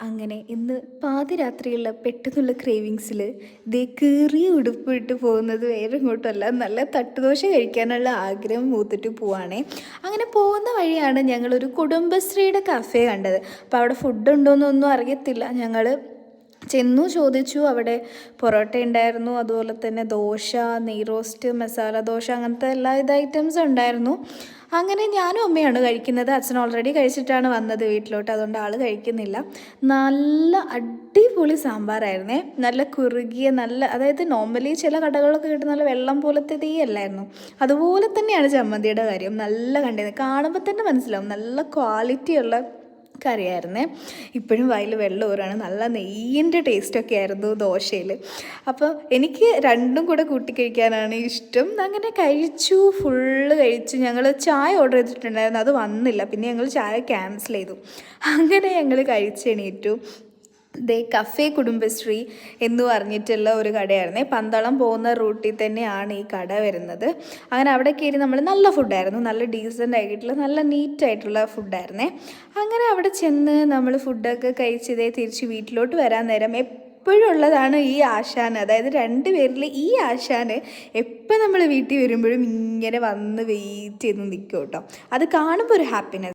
അങ്ങനെ ഇന്ന് പാതിരാത്രിയുള്ള പെട്ടെന്നുള്ള ക്രേവിങ്സിൽ ദേ കീറിയ ഉടുപ്പിട്ട് പോകുന്നത് വേറെ ഇങ്ങോട്ടല്ല, നല്ല തട്ടുദോശ കഴിക്കാനുള്ള ആഗ്രഹം മൂത്തിട്ട് പോവാണേ. അങ്ങനെ പോകുന്ന വഴിയാണ് ഞങ്ങളൊരു കുടുംബശ്രീയുടെ കഫേ കണ്ടത്. അപ്പോൾ അവിടെ ഫുഡ് ഉണ്ടോയെന്നൊന്നും അറിയത്തില്ല. ഞങ്ങൾ ചെന്നു ചോദിച്ചു. അവിടെ പൊറോട്ട ഉണ്ടായിരുന്നു, അതുപോലെ തന്നെ ദോശ, നെയ് റോസ്റ്റ്, മസാല ദോശ, അങ്ങനത്തെ എല്ലാവിധ ഐറ്റംസ് ഉണ്ടായിരുന്നു. അങ്ങനെ ഞാനും അമ്മയാണ് കഴിക്കുന്നത്. അച്ഛൻ ഓൾറെഡി കഴിച്ചിട്ടാണ് വന്നത് വീട്ടിലോട്ട്, അതുകൊണ്ട് ആൾ കഴിക്കുന്നില്ല. നല്ല അടിപൊളി സാമ്പാറായിരുന്നേ, നല്ല കുറുകിയ, നല്ല, അതായത് നോർമലി ചില കടകളിലൊക്കെ കിട്ടുന്ന നല്ല വെള്ളം പോലത്തെ തീ അല്ലായിരുന്നു, അതുപോലെ തന്നെയാണ് ചമ്മന്തിയുടെ കാര്യം. നല്ല കണ്ടിരുന്നത്, കാണുമ്പോൾ തന്നെ മനസ്സിലാവും നല്ല ക്വാളിറ്റിയുള്ള കറിയായിരുന്നേ. ഇപ്പോഴും വായിൽ വെള്ളം ഊറാണ്. നല്ല നെയ്യിൻ്റെ ടേസ്റ്റൊക്കെ ആയിരുന്നു ദോശയിൽ. അപ്പോൾ എനിക്ക് രണ്ടും കൂടെ കൂട്ടി കഴിക്കാനാണ് ഇഷ്ടം. അങ്ങനെ കഴിച്ചു, ഫുള്ള് കഴിച്ചു. ഞങ്ങൾ ചായ ഓർഡർ ചെയ്തിട്ടുണ്ടായിരുന്നു, അത് വന്നില്ല. പിന്നെ ഞങ്ങൾ ചായ ക്യാൻസൽ ചെയ്തു. അങ്ങനെ ഞങ്ങൾ കഴിച്ചെണീറ്റു. ദേ കഫേ കുടുംബശ്രീ എന്ന് പറഞ്ഞിട്ടുള്ള ഒരു കടയായിരുന്നേ. പന്തളം പോകുന്ന റൂട്ടിൽ തന്നെയാണ് ഈ കട വരുന്നത്. അങ്ങനെ അവിടെ കയറി നമ്മൾ, നല്ല ഫുഡായിരുന്നു, നല്ല ഡീസൻ്റ് ആയിട്ടുള്ള, നല്ല നീറ്റായിട്ടുള്ള ഫുഡായിരുന്നേ. അങ്ങനെ അവിടെ ചെന്ന് നമ്മൾ ഫുഡൊക്കെ കഴിച്ചതേ തിരിച്ച് വീട്ടിലോട്ട് വരാൻ നേരം എപ്പോഴും ഉള്ളതാണ് ഈ ആശാൻ, അതായത് 2 പേരിൽ ഈ ആശാൻ എപ്പോൾ നമ്മൾ വീട്ടിൽ വരുമ്പോഴും ഇങ്ങനെ വന്ന് വെയിറ്റ് ചെയ്ത് നിൽക്കും കേട്ടോ. അത് കാണുമ്പോൾ ഒരു ഹാപ്പിനെസ്.